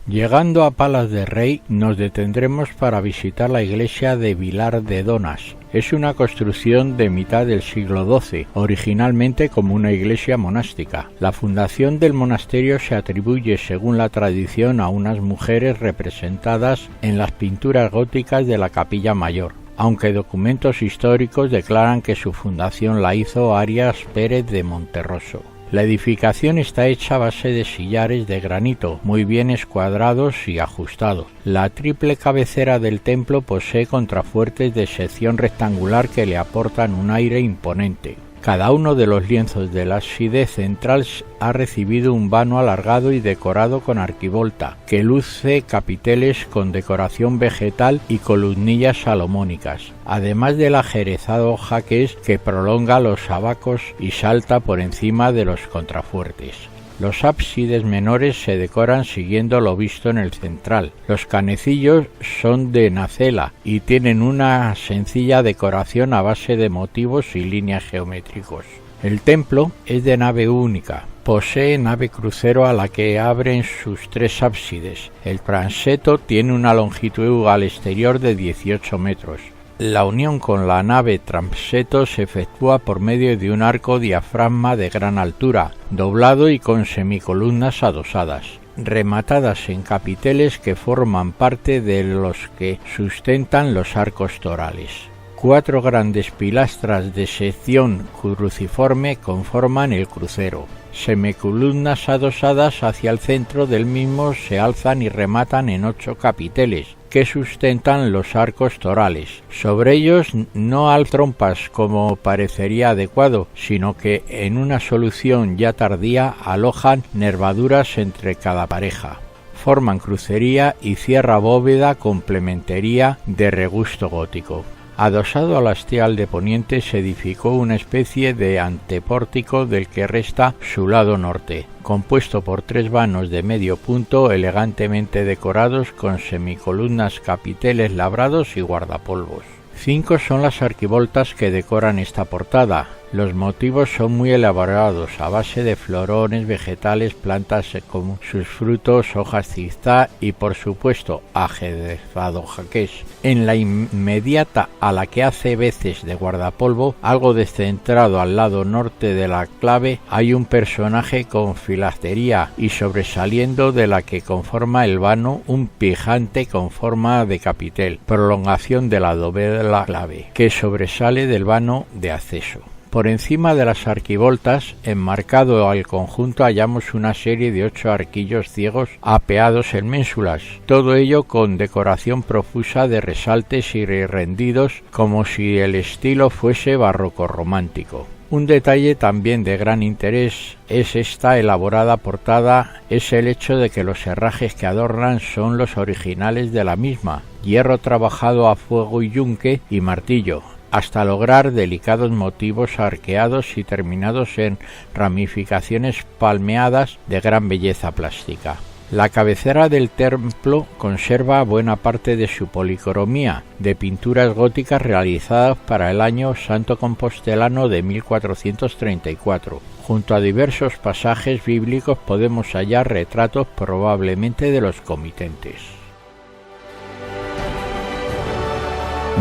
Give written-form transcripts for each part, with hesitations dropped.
Llegando a Palas de Rei, nos detendremos para visitar la iglesia de Vilar de Donas. Es una construcción de mitad del siglo XII, originalmente como una iglesia monástica. La fundación del monasterio se atribuye, según la tradición, a unas mujeres representadas en las pinturas góticas de la capilla mayor, aunque documentos históricos declaran que su fundación la hizo Arias Pérez de Monterroso. La edificación está hecha a base de sillares de granito, muy bien escuadrados y ajustados. La triple cabecera del templo posee contrafuertes de sección rectangular que le aportan un aire imponente. Cada uno de los lienzos del ábside central ha recibido un vano alargado y decorado con arquivolta, que luce capiteles con decoración vegetal y columnillas salomónicas, además del ajerezado jaqués que prolonga los abacos y salta por encima de los contrafuertes. Los ábsides menores se decoran siguiendo lo visto en el central. Los canecillos son de nacela y tienen una sencilla decoración a base de motivos y líneas geométricos. El templo es de nave única. Posee nave crucero a la que abren sus tres ábsides. El transeto tiene una longitud al exterior de 18 metros. La unión con la nave transeto se efectúa por medio de un arco diafragma de gran altura, doblado y con semicolumnas adosadas, rematadas en capiteles que forman parte de los que sustentan los arcos torales. 4 grandes pilastras de sección cruciforme conforman el crucero. Semicolumnas adosadas hacia el centro del mismo se alzan y rematan en 8 capiteles, que sustentan los arcos torales. Sobre ellos no hay trompas como parecería adecuado, sino que en una solución ya tardía alojan nervaduras entre cada pareja. Forman crucería y cierra bóveda complementería de regusto gótico. Adosado al hastial de poniente se edificó una especie de antepórtico del que resta su lado norte, compuesto por 3 vanos de medio punto elegantemente decorados con semicolumnas, capiteles labrados y guardapolvos. 5 son las arquivoltas que decoran esta portada. Los motivos son muy elaborados, a base de florones, vegetales, plantas con sus frutos, hojas zigzag y, por supuesto, ajedrezado jaqués. En la inmediata, a la que hace veces de guardapolvo, algo descentrado al lado norte de la clave, hay un personaje con filastería y sobresaliendo de la que conforma el vano un pijante con forma de capitel, prolongación de la doble de la clave, que sobresale del vano de acceso. Por encima de las arquivoltas, enmarcado al conjunto, hallamos una serie de 8 arquillos ciegos apeados en ménsulas, todo ello con decoración profusa de resaltes y rendidos como si el estilo fuese barroco romántico. Un detalle también de gran interés es esta elaborada portada, es el hecho de que los herrajes que adornan son los originales de la misma, hierro trabajado a fuego y yunque y martillo, hasta lograr delicados motivos arqueados y terminados en ramificaciones palmeadas de gran belleza plástica. La cabecera del templo conserva buena parte de su policromía, de pinturas góticas realizadas para el año santo compostelano de 1434. Junto a diversos pasajes bíblicos podemos hallar retratos probablemente de los comitentes.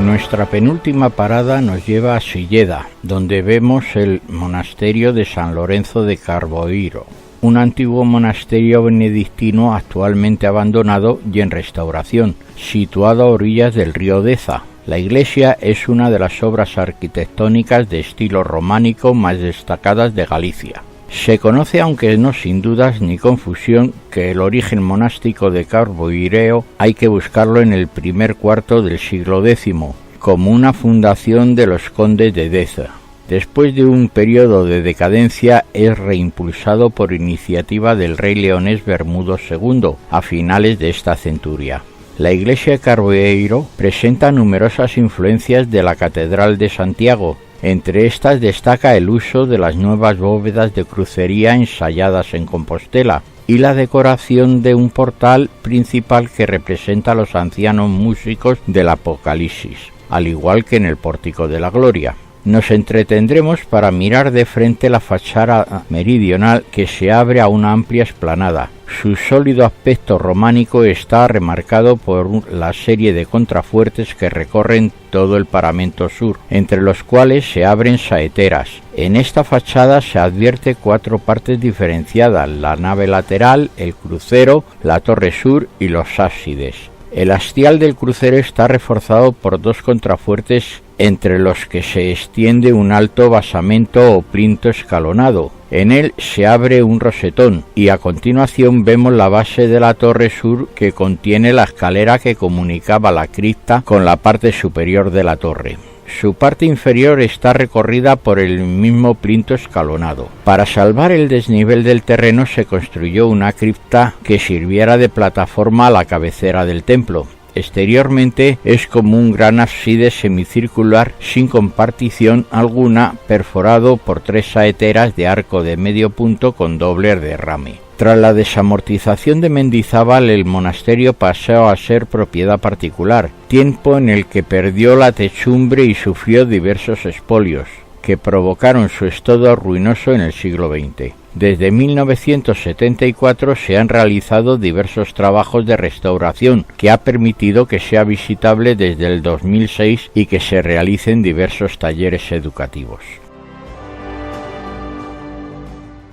Nuestra penúltima parada nos lleva a Silleda, donde vemos el monasterio de San Lorenzo de Carboiro, un antiguo monasterio benedictino actualmente abandonado y en restauración, situado a orillas del río Deza. La iglesia es una de las obras arquitectónicas de estilo románico más destacadas de Galicia. Se conoce, aunque no sin dudas ni confusión, que el origen monástico de Carboireo hay que buscarlo en el primer cuarto del siglo X, como una fundación de los condes de Deza. Después de un periodo de decadencia es reimpulsado por iniciativa del rey leonés Bermudo II a finales de esta centuria. La iglesia de Carboeiro presenta numerosas influencias de la Catedral de Santiago. Entre estas destaca el uso de las nuevas bóvedas de crucería ensayadas en Compostela y la decoración de un portal principal que representa a los ancianos músicos del Apocalipsis, al igual que en el Pórtico de la Gloria. Nos entretendremos para mirar de frente la fachada meridional que se abre a una amplia explanada. Su sólido aspecto románico está remarcado por la serie de contrafuertes que recorren todo el paramento sur, entre los cuales se abren saeteras. En esta fachada se advierte 4 partes diferenciadas: la nave lateral, el crucero, la torre sur y los ábsides. El hastial del crucero está reforzado por 2 contrafuertes entre los que se extiende un alto basamento o plinto escalonado. En él se abre un rosetón y a continuación vemos la base de la torre sur, que contiene la escalera que comunicaba la cripta con la parte superior de la torre. Su parte inferior está recorrida por el mismo plinto escalonado. Para salvar el desnivel del terreno se construyó una cripta que sirviera de plataforma a la cabecera del templo. Exteriormente es como un gran ábside semicircular sin compartición alguna, perforado por 3 saeteras de arco de medio punto con doble derrame. Tras la desamortización de Mendizábal, el monasterio pasó a ser propiedad particular, tiempo en el que perdió la techumbre y sufrió diversos expolios, que provocaron su estado ruinoso en el siglo XX. Desde 1974 se han realizado diversos trabajos de restauración que ha permitido que sea visitable desde el 2006 y que se realicen diversos talleres educativos.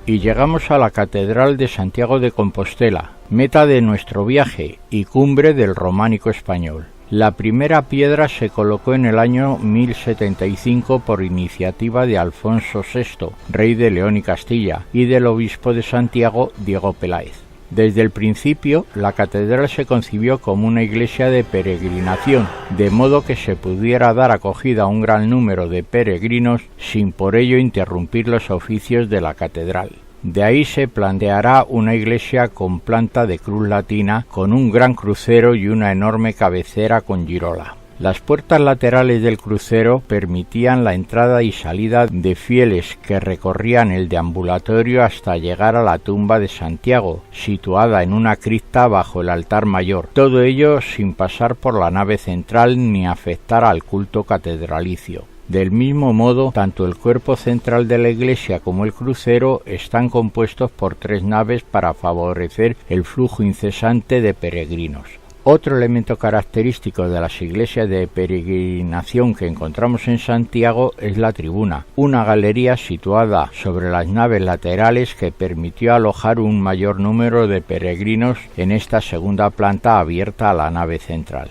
Y llegamos a la Catedral de Santiago de Compostela, meta de nuestro viaje y cumbre del románico español. La primera piedra se colocó en el año 1075 por iniciativa de Alfonso VI, rey de León y Castilla, y del obispo de Santiago, Diego Peláez. Desde el principio, la catedral se concibió como una iglesia de peregrinación, de modo que se pudiera dar acogida a un gran número de peregrinos sin por ello interrumpir los oficios de la catedral. De ahí se planteará una iglesia con planta de cruz latina, con un gran crucero y una enorme cabecera con girola. Las puertas laterales del crucero permitían la entrada y salida de fieles que recorrían el deambulatorio hasta llegar a la tumba de Santiago, situada en una cripta bajo el altar mayor, todo ello sin pasar por la nave central ni afectar al culto catedralicio. Del mismo modo, tanto el cuerpo central de la iglesia como el crucero están compuestos por 3 naves para favorecer el flujo incesante de peregrinos. Otro elemento característico de las iglesias de peregrinación que encontramos en Santiago es la tribuna, una galería situada sobre las naves laterales que permitió alojar un mayor número de peregrinos en esta segunda planta abierta a la nave central.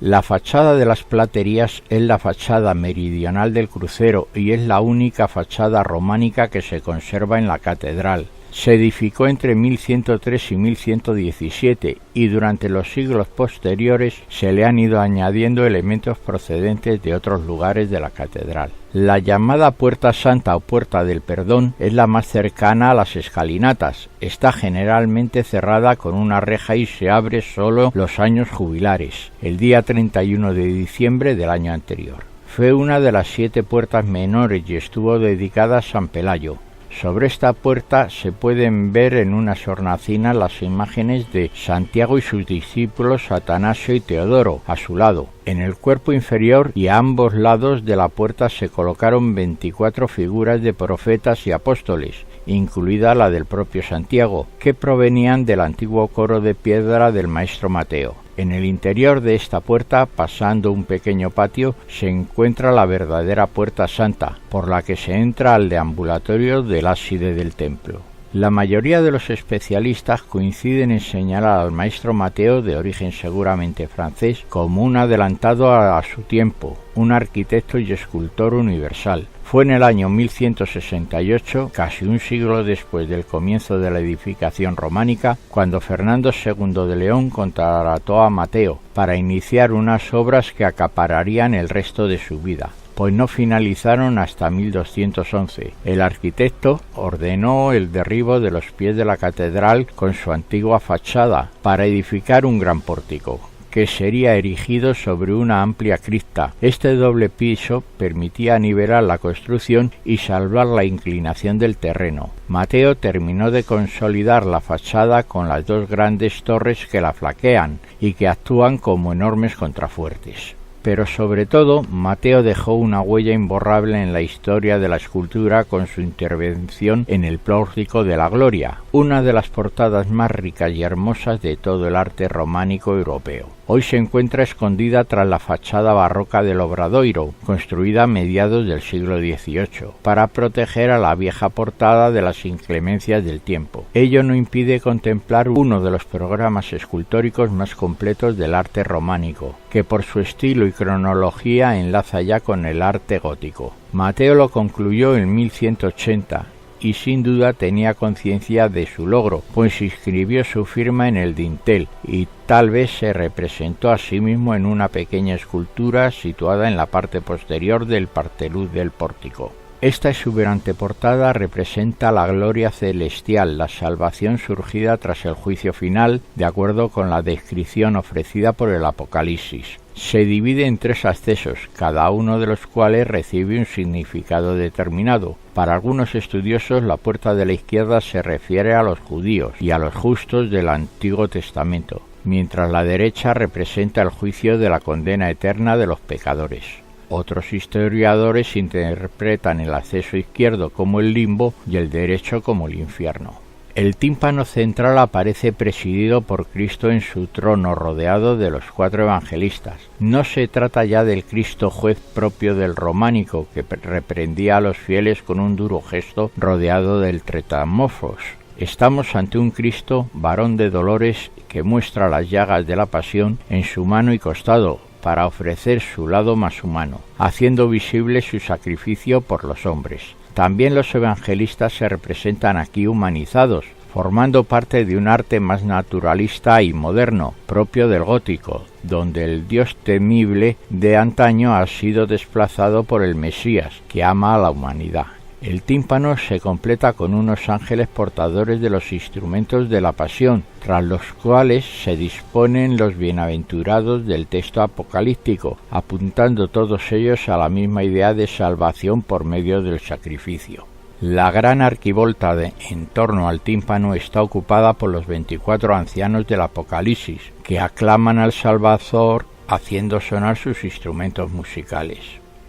La fachada de las platerías es la fachada meridional del crucero y es la única fachada románica que se conserva en la catedral. Se edificó entre 1103 y 1117 y durante los siglos posteriores se le han ido añadiendo elementos procedentes de otros lugares de la catedral. La llamada Puerta Santa o Puerta del Perdón es la más cercana a las escalinatas. Está generalmente cerrada con una reja y se abre solo los años jubilares, el día 31 de diciembre del año anterior. Fue una de las 7 puertas menores y estuvo dedicada a San Pelayo. Sobre esta puerta se pueden ver en unas hornacinas las imágenes de Santiago y sus discípulos Atanasio y Teodoro a su lado. En el cuerpo inferior y a ambos lados de la puerta se colocaron 24 figuras de profetas y apóstoles, incluida la del propio Santiago, que provenían del antiguo coro de piedra del maestro Mateo. En el interior de esta puerta, pasando un pequeño patio, se encuentra la verdadera Puerta Santa, por la que se entra al deambulatorio del ábside del templo. La mayoría de los especialistas coinciden en señalar al maestro Mateo, de origen seguramente francés, como un adelantado a su tiempo, un arquitecto y escultor universal. Fue en el año 1168, casi un siglo después del comienzo de la edificación románica, cuando Fernando II de León contrató a Mateo para iniciar unas obras que acapararían el resto de su vida, pues no finalizaron hasta 1211. El arquitecto ordenó el derribo de los pies de la catedral con su antigua fachada para edificar un gran pórtico, que sería erigido sobre una amplia cripta. Este doble piso permitía nivelar la construcción y salvar la inclinación del terreno. Mateo terminó de consolidar la fachada con las 2 grandes torres que la flanquean y que actúan como enormes contrafuertes. Pero sobre todo, Mateo dejó una huella imborrable en la historia de la escultura con su intervención en el Pórtico de la Gloria, una de las portadas más ricas y hermosas de todo el arte románico europeo. Hoy se encuentra escondida tras la fachada barroca del Obradoiro, construida a mediados del siglo XVIII, para proteger a la vieja portada de las inclemencias del tiempo. Ello no impide contemplar uno de los programas escultóricos más completos del arte románico, que por su estilo y cronología enlaza ya con el arte gótico. Mateo lo concluyó en 1180, y sin duda tenía conciencia de su logro, pues inscribió su firma en el dintel y tal vez se representó a sí mismo en una pequeña escultura situada en la parte posterior del parteluz del pórtico. Esta exuberante portada representa la gloria celestial, la salvación surgida tras el juicio final, de acuerdo con la descripción ofrecida por el Apocalipsis. Se divide en 3 accesos, cada uno de los cuales recibe un significado determinado. Para algunos estudiosos, la puerta de la izquierda se refiere a los judíos y a los justos del Antiguo Testamento, mientras la derecha representa el juicio de la condena eterna de los pecadores. Otros historiadores interpretan el acceso izquierdo como el limbo y el derecho como el infierno. El tímpano central aparece presidido por Cristo en su trono, rodeado de los 4 evangelistas. No se trata ya del Cristo juez propio del románico, que reprendía a los fieles con un duro gesto rodeado del tretamorfos. Estamos ante un Cristo, varón de dolores, que muestra las llagas de la pasión en su mano y costado, para ofrecer su lado más humano, haciendo visible su sacrificio por los hombres. También los evangelistas se representan aquí humanizados, formando parte de un arte más naturalista y moderno, propio del gótico, donde el Dios temible de antaño ha sido desplazado por el Mesías, que ama a la humanidad. El tímpano se completa con unos ángeles portadores de los instrumentos de la pasión, tras los cuales se disponen los bienaventurados del texto apocalíptico, apuntando todos ellos a la misma idea de salvación por medio del sacrificio. La gran arquivolta en torno al tímpano está ocupada por los 24 ancianos del Apocalipsis, que aclaman al Salvador haciendo sonar sus instrumentos musicales.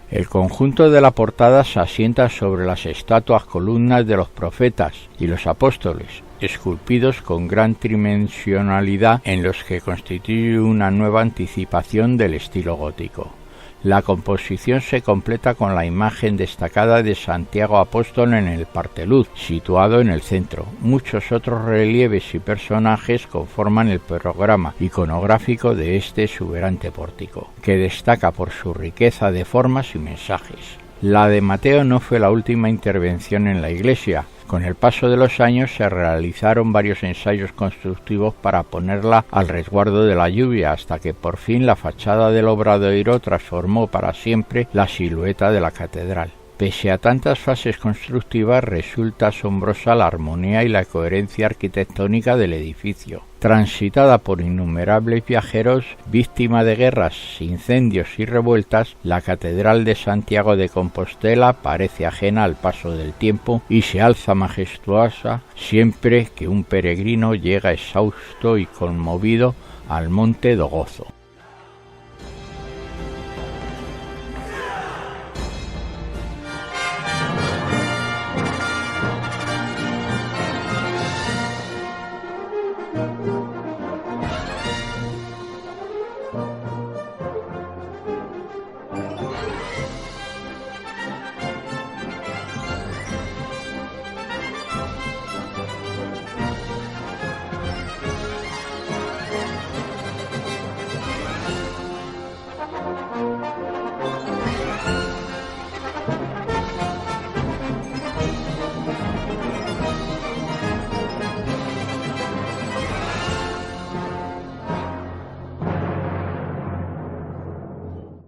El conjunto de la portada se asienta sobre las estatuas columnas de los profetas y los apóstoles, esculpidos con gran tridimensionalidad en los que constituye una nueva anticipación del estilo gótico. La composición se completa con la imagen destacada de Santiago Apóstol en el parteluz, situado en el centro. Muchos otros relieves y personajes conforman el programa iconográfico de este exuberante pórtico, que destaca por su riqueza de formas y mensajes. La de Mateo no fue la última intervención en la iglesia. Con el paso de los años se realizaron varios ensayos constructivos para ponerla al resguardo de la lluvia, hasta que por fin la fachada del Obradoiro transformó para siempre la silueta de la catedral. Pese a tantas fases constructivas, resulta asombrosa la armonía y la coherencia arquitectónica del edificio. Transitada por innumerables viajeros, víctima de guerras, incendios y revueltas, la Catedral de Santiago de Compostela parece ajena al paso del tiempo y se alza majestuosa siempre que un peregrino llega exhausto y conmovido al Monte do Gozo.